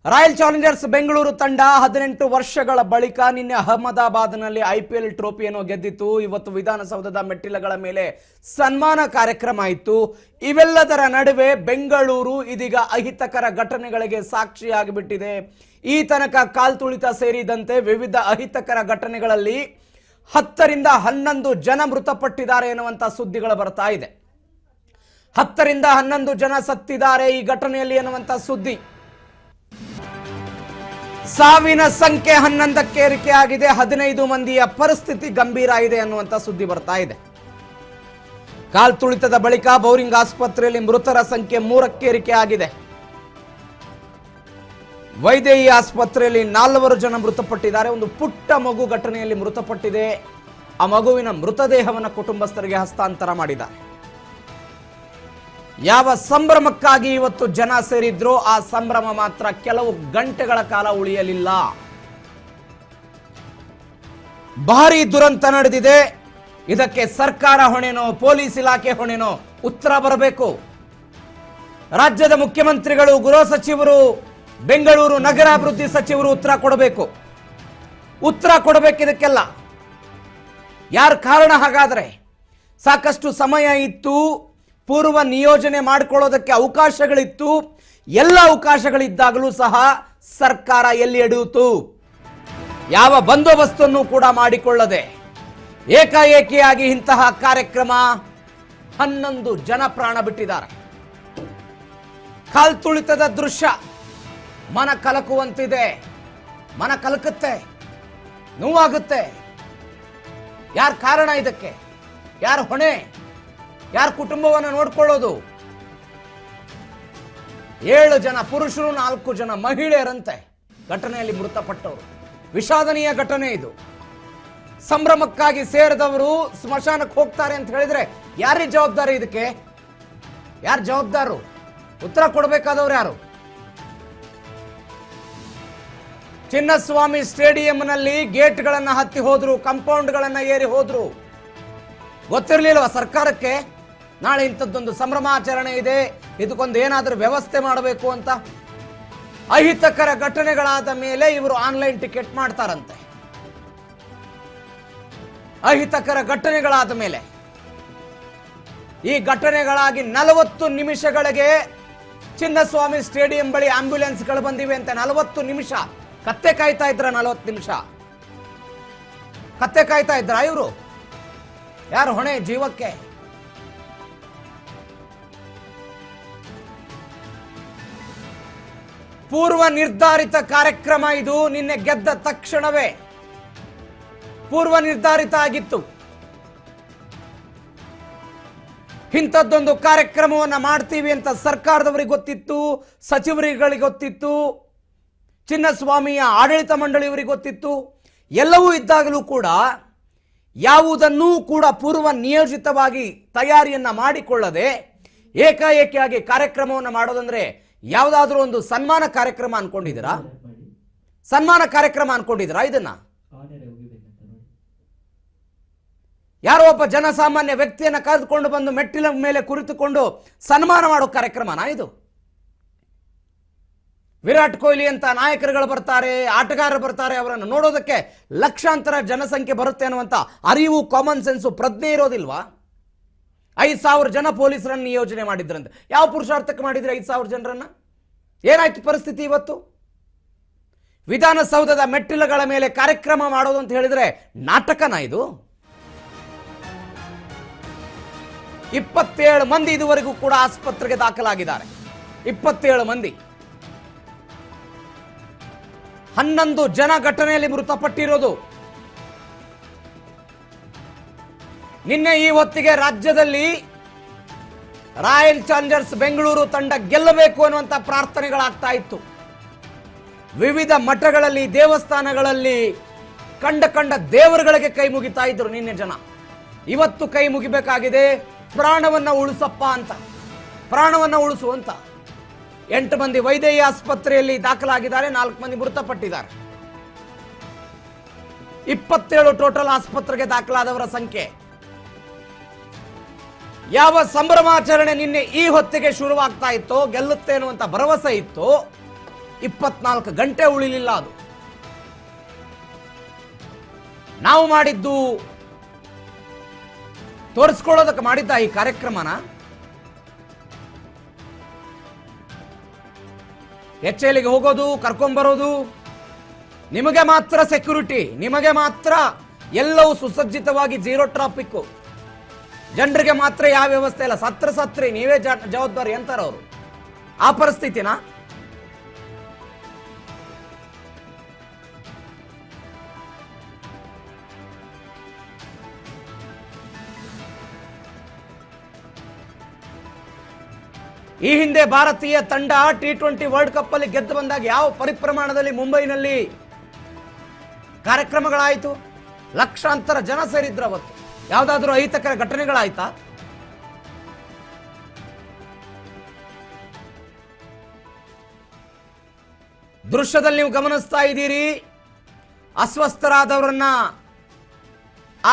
Royal Challengers Bengaluru ತಂಡ 18 ವರ್ಷಗಳ ಬಳಿಕ ನಿನ್ನೆ ಅಹಮದಾಬಾದ್ನಲ್ಲಿ ಐಪಿಎಲ್ ಟ್ರೋಫಿಯನ್ನು ಗೆದ್ದಿತ್ತು. ಇವತ್ತು ವಿಧಾನಸೌಧದ ಮೆಟ್ಟಿಲುಗಳ ಮೇಲೆ ಸನ್ಮಾನ ಕಾರ್ಯಕ್ರಮ ಇತ್ತು. ಇವೆಲ್ಲದರ ನಡುವೆ ಬೆಂಗಳೂರು ಇದೀಗ ಅಹಿತಕರ ಘಟನೆಗಳಿಗೆ ಸಾಕ್ಷಿಯಾಗಿಬಿಟ್ಟಿದೆ. ಈ ತನಕ ಕಾಲ್ತುಳಿತ ಸೇರಿದಂತೆ ವಿವಿಧ ಅಹಿತಕರ ಘಟನೆಗಳಲ್ಲಿ 10 ರಿಂದ 11 ಜನ ಮೃತಪಟ್ಟಿದ್ದಾರೆ ಎನ್ನುವಂತ ಸುದ್ದಿಗಳು ಬರ್ತಾ ಇದೆ. 10 ರಿಂದ 11 ಜನ ಸತ್ತಿದ್ದಾರೆ ಈ ಘಟನೆಯಲ್ಲಿ ಎನ್ನುವಂತ ಸುದ್ದಿ. ಸಾವಿನ ಸಂಖ್ಯೆ 11ಕ್ಕೆ ಏರಿಕೆಯಾಗಿದೆ. 15 ಮಂದಿಯ ಪರಿಸ್ಥಿತಿ ಗಂಭೀರ ಇದೆ ಅನ್ನುವಂತ ಸುದ್ದಿ ಬರ್ತಾ ಇದೆ. ಕಾಲ್ತುಳಿತದ ಬಳಿಕ ಬೌರಿಂಗ್ ಆಸ್ಪತ್ರೆಯಲ್ಲಿ ಮೃತರ ಸಂಖ್ಯೆ 3ಕ್ಕೆ ಏರಿಕೆಯಾಗಿದೆ. ವೈದೇಹಿ ಆಸ್ಪತ್ರೆಯಲ್ಲಿ 4 ಜನ ಮೃತಪಟ್ಟಿದ್ದಾರೆ. ಒಂದು ಪುಟ್ಟ ಮಗು ಘಟನೆಯಲ್ಲಿ ಮೃತಪಟ್ಟಿದೆ. ಆ ಮಗುವಿನ ಮೃತದೇಹವನ್ನು ಕುಟುಂಬಸ್ಥರಿಗೆ ಹಸ್ತಾಂತರ ಮಾಡಿದ್ದಾರೆ. ಯಾವ ಸಂಭ್ರಮಕ್ಕಾಗಿ ಇವತ್ತು ಜನ ಸೇರಿದ್ರೋ ಆ ಸಂಭ್ರಮ ಮಾತ್ರ ಕೆಲವು ಗಂಟೆಗಳ ಕಾಲ ಉಳಿಯಲಿಲ್ಲ. ಭಾರಿ ದುರಂತ ನಡೆದಿದೆ. ಇದಕ್ಕೆ ಸರ್ಕಾರ ಹೊಣೆನೋ ಪೊಲೀಸ್ ಇಲಾಖೆ ಹೊಣೆನೋ ಉತ್ತರ ಬರಬೇಕು. ರಾಜ್ಯದ ಮುಖ್ಯಮಂತ್ರಿಗಳು, ಗೃಹ ಸಚಿವರು, ಬೆಂಗಳೂರು ನಗರಾಭಿವೃದ್ಧಿ ಸಚಿವರು ಉತ್ತರ ಕೊಡಬೇಕು. ಉತ್ತರ ಕೊಡಬೇಕಿದಕ್ಕೆಲ್ಲ. ಯಾರ ಕಾರಣ? ಹಾಗಾದ್ರೆ ಸಾಕಷ್ಟು ಸಮಯ ಇತ್ತು, ಪೂರ್ವ ನಿಯೋಜನೆ ಮಾಡಿಕೊಳ್ಳೋದಕ್ಕೆ ಅವಕಾಶಗಳಿತ್ತು. ಎಲ್ಲ ಅವಕಾಶಗಳಿದ್ದಾಗಲೂ ಸಹ ಸರ್ಕಾರ ಎಲ್ಲಿ ಎಳೆಯಿತು? ಯಾವ ಬಂದೋಬಸ್ತನ್ನು ಕೂಡ ಮಾಡಿಕೊಳ್ಳದೆ ಏಕಾಏಕಿಯಾಗಿ ಇಂತಹ ಕಾರ್ಯಕ್ರಮ. 11 ಜನ ಪ್ರಾಣ ಬಿಟ್ಟಿದ್ದಾರೆ. ಕಾಲ್ತುಳಿತದ ದೃಶ್ಯ ಮನ ಕಲಕುವಂತಿದೆ. ಮನ ಕಲಕುತ್ತೆ, ನೋವಾಗುತ್ತೆ. ಯಾರ ಕಾರಣ ಇದಕ್ಕೆ? ಯಾರ ಹೊಣೆ? ಯಾರ ಕುಟುಂಬವನ್ನು ನೋಡ್ಕೊಳ್ಳೋದು? 7 ಜನ ಪುರುಷರು, 4 ಜನ ಮಹಿಳೆಯರಂತೆ ಘಟನೆಯಲ್ಲಿ ಮೃತಪಟ್ಟವರು. ವಿಷಾದನೀಯ ಘಟನೆ ಇದು. ಸಂಭ್ರಮಕ್ಕಾಗಿ ಸೇರಿದವರು ಸ್ಮಶಾನಕ್ಕೆ ಹೋಗ್ತಾರೆ ಅಂತ ಹೇಳಿದ್ರೆ ಯಾರಿಗೆ ಜವಾಬ್ದಾರಿ? ಇದಕ್ಕೆ ಯಾರು ಜವಾಬ್ದಾರರು? ಉತ್ತರ ಕೊಡಬೇಕಾದವ್ರು ಯಾರು? ಚಿನ್ನಸ್ವಾಮಿ ಸ್ಟೇಡಿಯಂನಲ್ಲಿ ಗೇಟ್ಗಳನ್ನು ಹತ್ತಿ ಹೋದ್ರು, ಕಾಂಪೌಂಡ್ಗಳನ್ನು ಏರಿ ಹೋದ್ರು. ಗೊತ್ತಿರಲಿಲ್ವ ಸರ್ಕಾರಕ್ಕೆ ನಾಳೆ ಇಂಥದ್ದೊಂದು ಸಂಭ್ರಮಾಚರಣೆ ಇದೆ, ಇದಕ್ಕೊಂದು ಏನಾದರೂ ವ್ಯವಸ್ಥೆ ಮಾಡಬೇಕು ಅಂತ? ಅಹಿತಕರ ಘಟನೆಗಳಾದ ಮೇಲೆ ಇವರು ಆನ್ಲೈನ್ ಟಿಕೆಟ್ ಮಾಡ್ತಾರಂತೆ. ಅಹಿತಕರ ಘಟನೆಗಳಾದ ಮೇಲೆ ಈ ಘಟನೆಗಳಾಗಿ 40 ನಿಮಿಷಗಳಿಗೆ ಚಿನ್ನಸ್ವಾಮಿ ಸ್ಟೇಡಿಯಂ ಬಳಿ ಆಂಬ್ಯುಲೆನ್ಸ್ಗಳು ಬಂದಿವೆ ಅಂತ. 40 ನಿಮಿಷ ಕತ್ತೆ ಕಾಯ್ತಾ ಇದ್ರ? 40 ನಿಮಿಷ ಕತ್ತೆ ಕಾಯ್ತಾ ಇದ್ರ ಇವರು? ಯಾರು ಹೊಣೆ ಜೀವಕ್ಕೆ? ಪೂರ್ವ ನಿರ್ಧಾರಿತ ಕಾರ್ಯಕ್ರಮ ಇದು. ನಿನ್ನೆ ಗೆದ್ದ ತಕ್ಷಣವೇ ಪೂರ್ವ ನಿರ್ಧಾರಿತ ಆಗಿತ್ತು. ಇಂಥದ್ದೊಂದು ಕಾರ್ಯಕ್ರಮವನ್ನು ಮಾಡ್ತೀವಿ ಅಂತ ಸರ್ಕಾರದವರಿಗೆ ಗೊತ್ತಿತ್ತು, ಸಚಿವರುಗಳಿಗೆ ಗೊತ್ತಿತ್ತು, ಚಿನ್ನಸ್ವಾಮಿಯ ಆಡಳಿತ ಮಂಡಳಿಯವರಿಗೆ ಗೊತ್ತಿತ್ತು. ಎಲ್ಲವೂ ಇದ್ದಾಗಲೂ ಕೂಡ ಯಾವುದನ್ನೂ ಕೂಡ ಪೂರ್ವ ನಿಯೋಜಿತವಾಗಿ ತಯಾರಿಯನ್ನ ಮಾಡಿಕೊಳ್ಳದೆ ಏಕಾಏಕಿಯಾಗಿ ಕಾರ್ಯಕ್ರಮವನ್ನು ಮಾಡೋದಂದ್ರೆ ಯಾವುದಾದ್ರೂ ಒಂದು ಸನ್ಮಾನ ಕಾರ್ಯಕ್ರಮ ಅನ್ಕೊಂಡಿದ್ದೀರಾ? ಸನ್ಮಾನ ಕಾರ್ಯಕ್ರಮ ಅನ್ಕೊಂಡಿದ್ದೀರಾ ಇದನ್ನ? ಯಾರೋ ಒಬ್ಬ ಜನಸಾಮಾನ್ಯ ವ್ಯಕ್ತಿಯನ್ನ ಕರೆದುಕೊಂಡು ಬಂದು ಮೆಟ್ಟಿಲ ಮೇಲೆ ಕುರಿತುಕೊಂಡು ಸನ್ಮಾನ ಮಾಡೋ ಕಾರ್ಯಕ್ರಮನಾ ಇದು? ವಿರಾಟ್ ಕೊಹ್ಲಿ ಅಂತ ನಾಯಕರುಗಳು ಬರ್ತಾರೆ, ಆಟಗಾರರು ಬರ್ತಾರೆ, ಅವರನ್ನು ನೋಡೋದಕ್ಕೆ ಲಕ್ಷಾಂತರ ಜನಸಂಖ್ಯೆ ಬರುತ್ತೆ ಅನ್ನುವಂಥ ಅರಿವು, ಕಾಮನ್ ಸೆನ್ಸು, ಪ್ರಜ್ಞೆ ಇರೋದಿಲ್ವಾ? 5,000 ಜನ ಪೊಲೀಸರನ್ನು ನಿಯೋಜನೆ ಮಾಡಿದ್ರಂತೆ. ಯಾವ ಪುರುಷಾರ್ಥಕ್ಕೆ ಮಾಡಿದ್ರೆ 5,000 ಜನರನ್ನ? ಏನಾಯ್ತು ಪರಿಸ್ಥಿತಿ ಇವತ್ತು? ವಿಧಾನಸೌಧದ ಮೆಟ್ಟಿಲುಗಳ ಮೇಲೆ ಕಾರ್ಯಕ್ರಮ ಮಾಡೋದು ಅಂತ ಹೇಳಿದ್ರೆ ನಾಟಕನಾ ಇದು? 27 ಮಂದಿ ಇದುವರೆಗೂ ಕೂಡ ಆಸ್ಪತ್ರೆಗೆ ದಾಖಲಾಗಿದ್ದಾರೆ. 27 ಮಂದಿ. 11 ಜನ ಘಟನೆಯಲ್ಲಿ ಮೃತಪಟ್ಟಿರೋದು. ನಿನ್ನೆ ಈ ಹೊತ್ತಿಗೆ ರಾಜ್ಯದಲ್ಲಿ ರಾಯಲ್ ಚಾಲೆಂಜರ್ಸ್ ಬೆಂಗಳೂರು ತಂಡ ಗೆಲ್ಲಬೇಕು ಅನ್ನುವಂಥ ಪ್ರಾರ್ಥನೆಗಳಾಗ್ತಾ ಇತ್ತು. ವಿವಿಧ ಮಠಗಳಲ್ಲಿ, ದೇವಸ್ಥಾನಗಳಲ್ಲಿ ಕಂಡ ದೇವರುಗಳಿಗೆ ಕೈ ಮುಗಿತಾ ಇದ್ರು ನಿನ್ನೆ ಜನ. ಇವತ್ತು ಕೈ ಮುಗಿಬೇಕಾಗಿದೆ, ಪ್ರಾಣವನ್ನ ಉಳಿಸಪ್ಪ ಅಂತ, ಪ್ರಾಣವನ್ನ ಉಳಿಸುವಂತ. 8 ಮಂದಿ ವೈದೇಹಿ ಆಸ್ಪತ್ರೆಯಲ್ಲಿ ದಾಖಲಾಗಿದ್ದಾರೆ, 4 ಮಂದಿ ಮೃತಪಟ್ಟಿದ್ದಾರೆ. 27 ಟೋಟಲ್ ಆಸ್ಪತ್ರೆಗೆ ದಾಖಲಾದವರ ಸಂಖ್ಯೆ. ಯಾವ ಸಂಭ್ರಮಾಚರಣೆ ನಿನ್ನೆ ಈ ಹೊತ್ತಿಗೆ ಶುರುವಾಗ್ತಾ ಇತ್ತು, ಗೆಲ್ಲುತ್ತೆ ಅನ್ನುವಂಥ ಭರವಸೆ ಇತ್ತು, 24 ಗಂಟೆ ಉಳಿಲಿಲ್ಲ. ಅದು ನಾವು ಮಾಡಿದ್ದು ತೋರಿಸ್ಕೊಳ್ಳೋದಕ್ಕೆ ಮಾಡಿದ್ದ ಈ ಕಾರ್ಯಕ್ರಮನ HLಗೆ ಹೋಗೋದು, ಕರ್ಕೊಂಡ್ಬರೋದು, ನಿಮಗೆ ಮಾತ್ರ ಸೆಕ್ಯೂರಿಟಿ, ನಿಮಗೆ ಮಾತ್ರ ಎಲ್ಲವೂ ಸುಸಜ್ಜಿತವಾಗಿ, ಜೀರೋ ಟ್ರಾಫಿಕ್, ಜನರಿಗೆ ಮಾತ್ರ ಯಾವ ವ್ಯವಸ್ಥೆ ಇಲ್ಲ, ಸತ್ರಿ ನೀವೇ ಜವಾಬ್ದಾರಿ ಅಂತಾರ ಅವರು. ಆ ಪರಿಸ್ಥಿತಿನ ಈ ಹಿಂದೆ ಭಾರತೀಯ ತಂಡ T20 ವರ್ಲ್ಡ್ ಕಪ್ ಅಲ್ಲಿ ಗೆದ್ದು ಬಂದಾಗ ಯಾವ ಪರಿಪ್ರಮಾಣದಲ್ಲಿ ಮುಂಬೈನಲ್ಲಿ ಕಾರ್ಯಕ್ರಮಗಳಾಯಿತು, ಲಕ್ಷಾಂತರ ಜನ ಸೇರಿದ್ರು. ಅವತ್ತು ಯಾವುದಾದ್ರೂ ಅಹಿತಕರ ಘಟನೆಗಳಾಯ್ತಾ? ದೃಶ್ಯದಲ್ಲಿ ನೀವು ಗಮನಿಸ್ತಾ ಇದ್ದೀರಿ, ಅಸ್ವಸ್ಥರಾದವರನ್ನ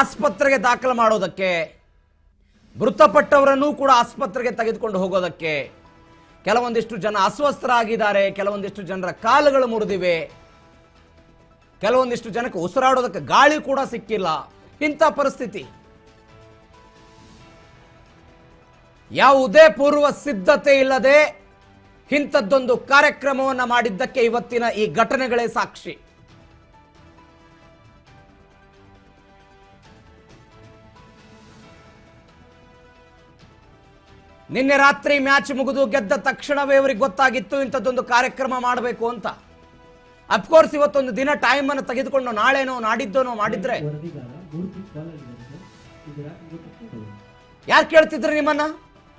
ಆಸ್ಪತ್ರೆಗೆ ದಾಖಲು ಮಾಡೋದಕ್ಕೆ, ಮೃತಪಟ್ಟವರನ್ನು ಕೂಡ ಆಸ್ಪತ್ರೆಗೆ ತೆಗೆದುಕೊಂಡು ಹೋಗೋದಕ್ಕೆ ಕೆಲವೊಂದಿಷ್ಟು ಜನ ಅಸ್ವಸ್ಥರಾಗಿದ್ದಾರೆ, ಕೆಲವೊಂದಿಷ್ಟು ಜನರ ಕಾಲುಗಳು ಮುರಿದಿವೆ, ಕೆಲವೊಂದಿಷ್ಟು ಜನಕ್ಕೆ ಉಸಿರಾಡೋದಕ್ಕೆ ಗಾಳಿ ಕೂಡ ಸಿಕ್ಕಿಲ್ಲ. ಇಂಥ ಪರಿಸ್ಥಿತಿ, ಯಾವುದೇ ಪೂರ್ವ ಸಿದ್ಧತೆ ಇಲ್ಲದೆ ಇಂಥದ್ದೊಂದು ಕಾರ್ಯಕ್ರಮವನ್ನು ಮಾಡಿದ್ದಕ್ಕೆ ಇವತ್ತಿನ ಈ ಘಟನೆಗಳೇ ಸಾಕ್ಷಿ. ನಿನ್ನೆ ರಾತ್ರಿ ಮ್ಯಾಚ್ ಮುಗಿದು ಗೆದ್ದ ತಕ್ಷಣವೇ ಅವರಿಗೆ ಗೊತ್ತಾಗಿತ್ತು ಇಂಥದ್ದೊಂದು ಕಾರ್ಯಕ್ರಮ ಮಾಡಬೇಕು ಅಂತ. ಅಫ್ಕೋರ್ಸ್ ಇವತ್ತೊಂದು ದಿನ ಟೈಮ್ ಅನ್ನು ತೆಗೆದುಕೊಂಡು ನಾಳೆನೋ ನಾಡಿದ್ದೋನೋ ಮಾಡಿದ್ರೆ ಯಾರು ಕೇಳ್ತಿದ್ರು ನಿಮ್ಮನ್ನ?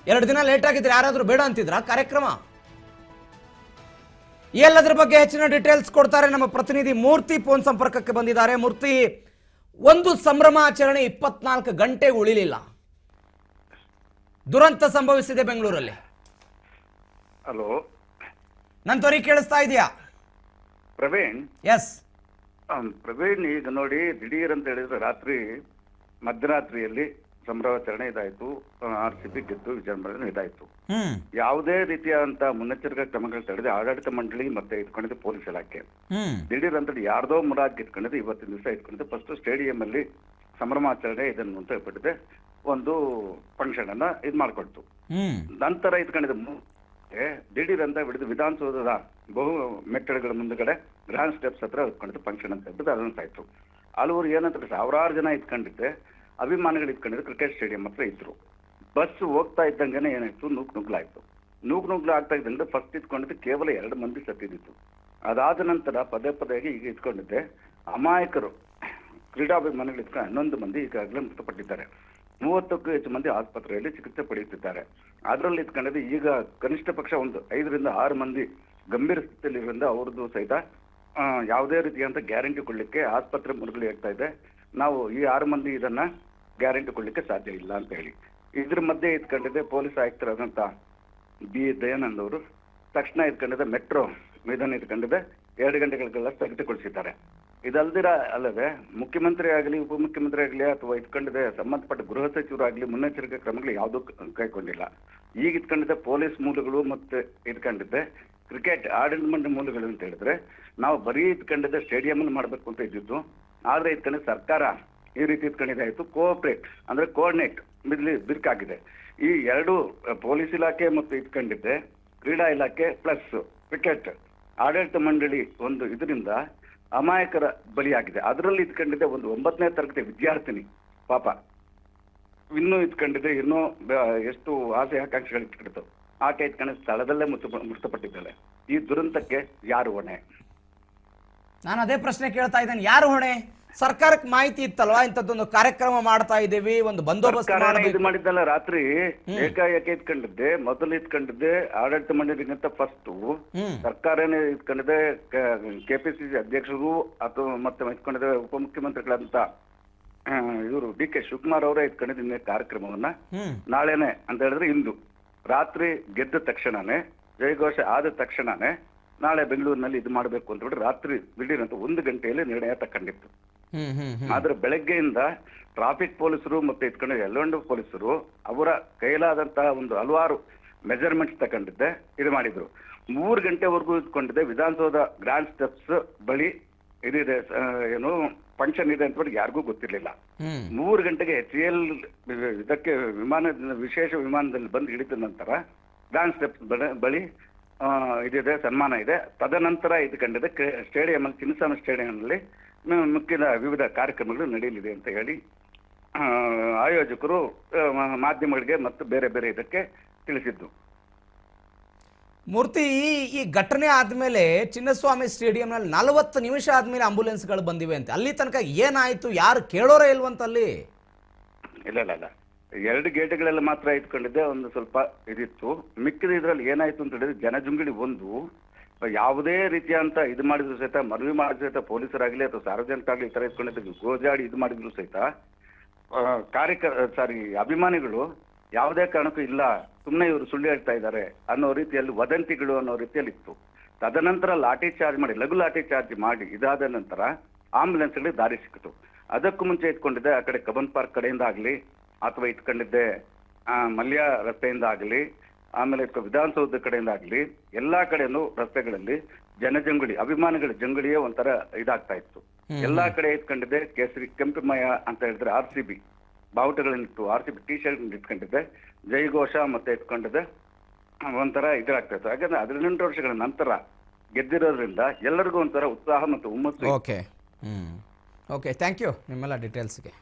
2 ದಿನ ಲೇಟ್ ಆಗಿದ್ರೆ ಯಾರಾದ್ರೂ ಬೇಡ ಅಂತಿದ್ರ ಕಾರ್ಯಕ್ರಮ? ಎಲ್ಲದರ ಬಗ್ಗೆ ಹೆಚ್ಚಿನ ಡೀಟೇಲ್ಸ್ ಕೊಡ್ತಾರೆ ನಮ್ಮ ಪ್ರತಿನಿಧಿ ಮೂರ್ತಿ. ಫೋನ್ ಸಂಪರ್ಕಕ್ಕೆ ಬಂದಿದ್ದಾರೆ. ಮೂರ್ತಿ, ಒಂದು ಸಂಭ್ರಮಾಚರಣೆ 24 ಗಂಟೆ ಉಳಿಲಿಲ್ಲ, ದುರಂತ ಸಂಭವಿಸಿದೆ ಬೆಂಗಳೂರಲ್ಲಿ. ಹಲೋ, ನನ್ನ ಧ್ವನಿ ಕೇಳಿಸ್ತಾ ಇದೆಯಾ ಪ್ರವೀಣ್? ಎಸ್ ಪ್ರವೀಣ್, ಈಗ ನೋಡಿ, ದಿಢೀರ್ ಅಂತ ಹೇಳಿದ್ರೆ ರಾತ್ರಿ ಮಧ್ಯರಾತ್ರಿಯಲ್ಲಿ ಸಂಭ್ರಮಾಚರಣೆ ಇದಾಯ್ತು, RCB ಗೆದ್ದು ವಿಜೃಂಭಣೆ ಇದಾಯ್ತು. ಯಾವುದೇ ರೀತಿಯಾದಂತ ಮುನ್ನೆಚ್ಚರಿಕಾ ಕ್ರಮಗಳು ತಡೆದು ಆಡಳಿತ ಮಂಡಳಿ ಮತ್ತೆ ಇಟ್ಕೊಂಡಿದ್ದು ಪೊಲೀಸ್ ಇಲಾಖೆ ದಿಢೀರ್ ಅಂತ ಯಾರ್ದೋ ಮುರಾಗ್ ಇಟ್ಕೊಂಡಿದ್ದು ಇವತ್ತಿನ ದಿವಸ ಇಟ್ಕೊಂಡಿದ್ದು. ಫಸ್ಟ್ ಸ್ಟೇಡಿಯಂ ಅಲ್ಲಿ ಸಂಭ್ರಮಾಚರಣೆ ಇದನ್ನು ಅಂತ ಹೇಳ್ಬಿಟ್ಟಿದೆ, ಒಂದು ಫಂಕ್ಷನ್ ಅನ್ನ ಇದ್ ಮಾಡ್ಕೊಡ್ತು. ನಂತರ ಇಟ್ಕೊಂಡಿದ್ದು ದಿಢೀರ್ ಅಂತ ಬಿಡಿದು ವಿಧಾನಸೌಧದ ಬಹು ಮೆಟ್ಟಳುಗಳ ಮುಂದಗಡೆ ಗ್ರ್ಯಾಂಡ್ ಸ್ಟೆಪ್ಸ್ ಹತ್ರ ಇಟ್ಕೊಂಡಿದ್ದು ಫಂಕ್ಷನ್ ಅಂತ ಹೇಳ್ಬಿಟ್ಟು ಅನೌನ್ಸ್ ಆಯ್ತು. ಹಲವರು ಏನಂತ ಸಾವಿರಾರು ಜನ ಇಟ್ಕೊಂಡಿದ್ದೆ, ಅಭಿಮಾನಿಗಳು ಇಟ್ಕೊಂಡಿದ್ದು ಕ್ರಿಕೆಟ್ ಸ್ಟೇಡಿಯಂ ಹತ್ರ ಇದ್ರು. ಬಸ್ ಹೋಗ್ತಾ ಇದ್ದಂಗೆನೆ ಏನಾಯ್ತು, ನುಗ್ಲಾಯ್ತು. ನುಗ್ಲು ಆಗ್ತಾ ಇದ್ದಂಗೆ ಫಸ್ಟ್ ಇಟ್ಕೊಂಡಿದ್ದು ಕೇವಲ 2 ಮಂದಿ ಸತ್ತಿದ್ದಿತ್ತು. ಅದಾದ ನಂತರ ಪದೇ ಈಗ ಇಟ್ಕೊಂಡಿದ್ದೆ ಅಮಾಯಕರು ಕ್ರೀಡಾಭಿಮಾನಿಗಳು ಇಟ್ಕೊಂಡು 11 ಮಂದಿ ಈಗಾಗಲೇ ಮೃತಪಟ್ಟಿದ್ದಾರೆ. 30ಕ್ಕೂ ಹೆಚ್ಚು ಮಂದಿ ಆಸ್ಪತ್ರೆಯಲ್ಲಿ ಚಿಕಿತ್ಸೆ ಪಡೆಯುತ್ತಿದ್ದಾರೆ. ಅದರಲ್ಲಿ ಇಟ್ಕೊಂಡಿದ್ದು ಈಗ ಕನಿಷ್ಠ ಪಕ್ಷ ಒಂದು 5 ರಿಂದ 6 ಮಂದಿ ಗಂಭೀರ ಸ್ಥಿತಿಯಲ್ಲಿರೋದ್ರಿಂದ ಅವ್ರದ್ದು ಸಹಿತ ಯಾವುದೇ ರೀತಿಯಂತ ಗ್ಯಾರಂಟಿ ಕೊಡ್ಲಿಕ್ಕೆ ಆಸ್ಪತ್ರೆ ಮುಳುಗಡೆ ಆಗ್ತಾ ಇದೆ. ನಾವು ಈ 6 ಮಂದಿ ಇದನ್ನ ಗ್ಯಾರಂಟಿ ಕೊಡ್ಲಿಕ್ಕೆ ಸಾಧ್ಯ ಇಲ್ಲ ಅಂತ ಹೇಳಿ ಇದ್ರ ಮಧ್ಯೆ ಇಟ್ಕೊಂಡಿದ್ದೆ ಪೊಲೀಸ್ ಆಯುಕ್ತರಾದಂತ B ದಯಾನಂದ್ ಅವರು ತಕ್ಷಣ ಇಟ್ಕೊಂಡಿದ್ದೆ ಮೆಟ್ರೋ ಇದನ್ನ ಇಟ್ಕೊಂಡಿದ್ದೆ 2 ಗಂಟೆಗಳಿಗೆಲ್ಲ ಸ್ಥಗಿತಗೊಳಿಸಿದ್ದಾರೆ. ಇದಲ್ದಿರ ಅಲ್ಲದೆ ಮುಖ್ಯಮಂತ್ರಿ ಆಗಲಿ ಉಪಮುಖ್ಯಮಂತ್ರಿ ಆಗಲಿ ಅಥವಾ ಇಟ್ಕೊಂಡಿದ್ದೆ ಸಂಬಂಧಪಟ್ಟ ಗೃಹ ಸಚಿವರಾಗ್ಲಿ ಮುನ್ನೆಚ್ಚರಿಕೆ ಕ್ರಮಗಳು ಯಾವುದೂ ಕೈಗೊಂಡಿಲ್ಲ. ಈಗ ಇಟ್ಕೊಂಡಿದ್ದೆ ಪೊಲೀಸ್ ಮೂಲಗಳು ಮತ್ತೆ ಇಟ್ಕೊಂಡಿದ್ದೆ ಕ್ರಿಕೆಟ್ ಆಡಳಿತ ಮಂಡಳಿ ಮೂಲಗಳು ಅಂತ ಹೇಳಿದ್ರೆ ನಾವು ಬರೀ ಇಟ್ಕೊಂಡಿದ್ದೆ ಸ್ಟೇಡಿಯಂ ಮಾಡಬೇಕು ಅಂತ ಇದ್ದಿದ್ದು. ಆದ್ರೆ ಇಟ್ಕೊಂಡಿದ್ದ ಸರ್ಕಾರ ಈ ರೀತಿ ಇಟ್ಕೊಂಡಿದ್ದಾಯ್ತು, ಕೋಆಪರೇಟ್ ಅಂದ್ರೆ ಕೋಆರ್ಡಿನೇಟ್ ಬಿರ್ಕಾಗಿದೆ. ಈ 2 ಪೊಲೀಸ್ ಇಲಾಖೆ ಮತ್ತು ಇಟ್ಕೊಂಡಿದ್ದೆ ಕ್ರೀಡಾ ಇಲಾಖೆ ಪ್ಲಸ್ ಕ್ರಿಕೆಟ್ ಆಡಳಿತ ಮಂಡಳಿ ಒಂದು ಇದರಿಂದ ಅಮಾಯಕರ ಬಲಿಯಾಗಿದೆ. ಅದರಲ್ಲಿ ಇಟ್ಕೊಂಡಿದ್ದೆ ಒಂದು 9ನೇ ತರಗತಿ ವಿದ್ಯಾರ್ಥಿನಿ ಪಾಪ ಇನ್ನೂ ಇಟ್ಕೊಂಡಿದ್ದೆ, ಇನ್ನೂ ಎಷ್ಟು ಆಸೆ ಆಕಾಂಕ್ಷೆಗಳು ಇಟ್ಕೊಂಡಿತ್ತು, ಆಕೆ ಇಟ್ಕೊಂಡ ಸ್ಥಳದಲ್ಲೇ ಮೃತಪಟ್ಟಿದ್ದಾಳೆ. ಈ ದುರಂತಕ್ಕೆ ಯಾರು ಹೊಣೆ? ನಾನು ಅದೇ ಪ್ರಶ್ನೆ ಕೇಳ್ತಾ ಇದ್ದೇನೆ, ಯಾರು ಹೊಣೆ? ಸರ್ಕಾರಕ್ಕೆ ಮಾಹಿತಿ ಇತ್ತಲ್ವಾ ಇಂಥದ್ದೊಂದು ಕಾರ್ಯಕ್ರಮ ಮಾಡ್ತಾ ಇದ್ದೀವಿ, ಒಂದು ಬಂದೋಬಸ್ತ್ ಇದು ಮಾಡಿದ್ದಲ್ಲ. ರಾತ್ರಿ ಏಕಾಏಕಿ ಇಟ್ಕೊಂಡಿದ್ದೆ, ಮೊದಲು ಇಟ್ಕೊಂಡಿದ್ದೆ ಆಡಳಿತ ಮಂಡಳಿಗಿಂತ ಫಸ್ಟ್ ಸರ್ಕಾರನೇ ಇಟ್ಕೊಂಡಿದ್ದೆ. KPCC ಅಧ್ಯಕ್ಷರು ಅಥವಾ ಮತ್ತೆ ಇಟ್ಕೊಂಡಿದ್ದೆ ಉಪಮುಖ್ಯಮಂತ್ರಿಗಳಂತ ಇವರು DK ಶಿವಕುಮಾರ್ ಅವರೇ ಇಟ್ಕೊಂಡಿದ್ದ ಕಾರ್ಯಕ್ರಮವನ್ನ ನಾಳೆನೆ ಅಂತ ಹೇಳಿದ್ರೆ ಇಂದು ರಾತ್ರಿ ಗೆದ್ದ ತಕ್ಷಣನೇ ಜಯಘೋಷ ಆದ ತಕ್ಷಣನೇ ನಾಳೆ ಬೆಂಗಳೂರಿನಲ್ಲಿ ಇದು ಮಾಡಬೇಕು ಅಂತ ಹೇಳಿ ರಾತ್ರಿ ದಿಢೀರಂತ 1 ಗಂಟೆಯಲ್ಲಿ ನಿರ್ಣಯ ತಕೊಂಡಿತ್ತು. ಆದ್ರೆ ಬೆಳಗ್ಗೆಯಿಂದ ಟ್ರಾಫಿಕ್ ಪೊಲೀಸರು ಮತ್ತೆ ಇಟ್ಕೊಂಡು ಎಲ್ಲೊಂದು ಪೊಲೀಸರು ಅವರ ಕೈಲಾದಂತಹ ಒಂದು ಹಲವಾರು ಮೆಜರ್ಮೆಂಟ್ಸ್ ತಗೊಂಡಿದ್ದೆ ಇದು ಮಾಡಿದ್ರು. 3 ಗಂಟೆವರೆಗೂ ಇದ್ಕೊಂಡಿದ್ದೆ. ವಿಧಾನಸೌಧ ಗ್ರ್ಯಾಂಡ್ ಸ್ಟೆಪ್ಸ್ ಬಳಿ ಇದಿದೆ, ಏನು ಫಂಕ್ಷನ್ ಇದೆ ಅಂತ ಯಾರಿಗೂ ಗೊತ್ತಿರ್ಲಿಲ್ಲ. 3 ಗಂಟೆಗೆ HAL ಇದಕ್ಕೆ ವಿಶೇಷ ವಿಮಾನದಲ್ಲಿ ಬಂದು ಇಳಿದ ನಂತರ ಗ್ರ್ಯಾಂಡ್ ಸ್ಟೆಪ್ಸ್ ಬಳಿ ಇದಿದೆ, ಸನ್ಮಾನ ಇದೆ. ತದನಂತರ ಇದ್ಕೊಂಡಿದೆ ಸ್ಟೇಡಿಯಂ ಅಲ್ಲಿ, ಚಿನ್ನಸ್ವಾಮಿ ಸ್ಟೇಡಿಯಂನಲ್ಲಿ ಮುಖ್ಯ ವಿವಿಧ ಕಾರ್ಯಕ್ರಮಗಳು ನಡೆಯಲಿದೆ ಅಂತ ಹೇಳಿ ಆಯೋಜಕರು ಮಾಧ್ಯಮಗಳಿಗೆ ಮತ್ತು ಬೇರೆ ಬೇರೆ ಇದಕ್ಕೆ ತಿಳಿಸಿದ್ದು. ಮೂರ್ತಿ, ಈ ಘಟನೆ ಆದ್ಮೇಲೆ ಚಿನ್ನಸ್ವಾಮಿ ಸ್ಟೇಡಿಯಂನಲ್ಲಿ 40 ನಿಮಿಷ ಆದ್ಮೇಲೆ ಆಂಬುಲೆನ್ಸ್ಗಳು ಬಂದಿವೆ ಅಂತ. ಅಲ್ಲಿ ತನಕ ಏನಾಯ್ತು, ಯಾರು ಕೇಳೋರೇ ಇಲ್ವಂತ ಅಲ್ಲಿ? ಇಲ್ಲ 2 ಗೇಟ್ಗಳೆಲ್ಲ ಮಾತ್ರ ಇಟ್ಕೊಂಡಿದ್ದೆ, ಒಂದು ಸ್ವಲ್ಪ ಇದಿತ್ತು. ಮಿಕ್ಕಿದ ಇದ್ರಲ್ಲಿ ಏನಾಯ್ತು ಅಂತ ಹೇಳಿದ್ರೆ ಜನಜುಂಗಳಿ ಒಂದು ಯಾವುದೇ ರೀತಿಯಂತ ಇದು ಮಾಡಿದ್ರು ಸಹಿತ, ಮನವಿ ಮಾಡಿದ್ರು ಸಹಿತ ಪೊಲೀಸರಾಗ್ಲಿ ಅಥವಾ ಸಾರ್ವಜನಿಕರಾಗ್ಲಿ ಈ ತರ ಇಟ್ಕೊಂಡಿದ್ದು ಗೋಜಾಡಿ ಇದು ಮಾಡಿದ್ರು ಸಹಿತ ಅಭಿಮಾನಿಗಳು ಯಾವುದೇ ಕಾರಣಕ್ಕೂ ಇಲ್ಲ, ಸುಮ್ಮನೆ ಇವರು ಸುಳ್ಳು ಹೇಳ್ತಾ ಇದ್ದಾರೆ ಅನ್ನೋ ರೀತಿಯಲ್ಲಿ ವದಂತಿಗಳು ಅನ್ನೋ ರೀತಿಯಲ್ಲಿ ಇತ್ತು. ತದನಂತರ ಲಾಠಿ ಚಾರ್ಜ್ ಮಾಡಿ, ಲಘು ಲಾಠಿ ಚಾರ್ಜ್ ಮಾಡಿ ಇದಾದ ನಂತರ ಆಂಬುಲೆನ್ಸ್ಗಳಿಗೆ ದಾರಿ ಸಿಕ್ಕಿತು. ಅದಕ್ಕೂ ಮುಂಚೆ ಇಟ್ಕೊಂಡಿದ್ದೆ ಆ ಕಡೆ ಕಬ್ಬನ್ ಪಾರ್ಕ್ ಕಡೆಯಿಂದ ಆಗಲಿ ಅಥವಾ ಇಟ್ಕೊಂಡಿದ್ದೆ ಮಲ್ಯ ರಸ್ತೆಯಿಂದ ಆಗಲಿ, ಆಮೇಲೆ ವಿಧಾನಸೌಧ ಕಡೆಯಿಂದ ಆಗಲಿ, ಎಲ್ಲಾ ಕಡೆನೂ ರಸ್ತೆಗಳಲ್ಲಿ ಜನಜಂಗುಳಿ, ಅಭಿಮಾನಿಗಳ ಜಂಗುಳಿಯೇ ಒಂಥರ ಇದಾಗ್ತಾ ಇತ್ತು. ಎಲ್ಲಾ ಕಡೆ ಇಟ್ಕೊಂಡಿದ್ದೆ ಕೇಸರಿ ಕೆಂಪುಮಯ ಅಂತ ಹೇಳಿದ್ರೆ RCB ಬಾವುಟಗಳನ್ನಿಟ್ಟು, RCB ಟಿ ಶರ್ಟ್ ಇಟ್ಕೊಂಡಿದ್ದೆ, ಜೈಘೋಷ ಮತ್ತೆ ಇಟ್ಕೊಂಡಿದ್ದೆ. ಒಂಥರ ಇದಾಗ್ತಾ ಇತ್ತು. ಯಾಕಂದ್ರೆ 18 ವರ್ಷಗಳ ನಂತರ ಗೆದ್ದಿರೋದ್ರಿಂದ ಎಲ್ಲರಿಗೂ ಒಂಥರ ಉತ್ಸಾಹ ಮತ್ತು ಹುಮ್ಮಸ್ಸು. ಓಕೆ, ಥ್ಯಾಂಕ್ ಯು ನಿಮ್ಮೆಲ್ಲ ಡೀಟೇಲ್ಸ್ಗೆ.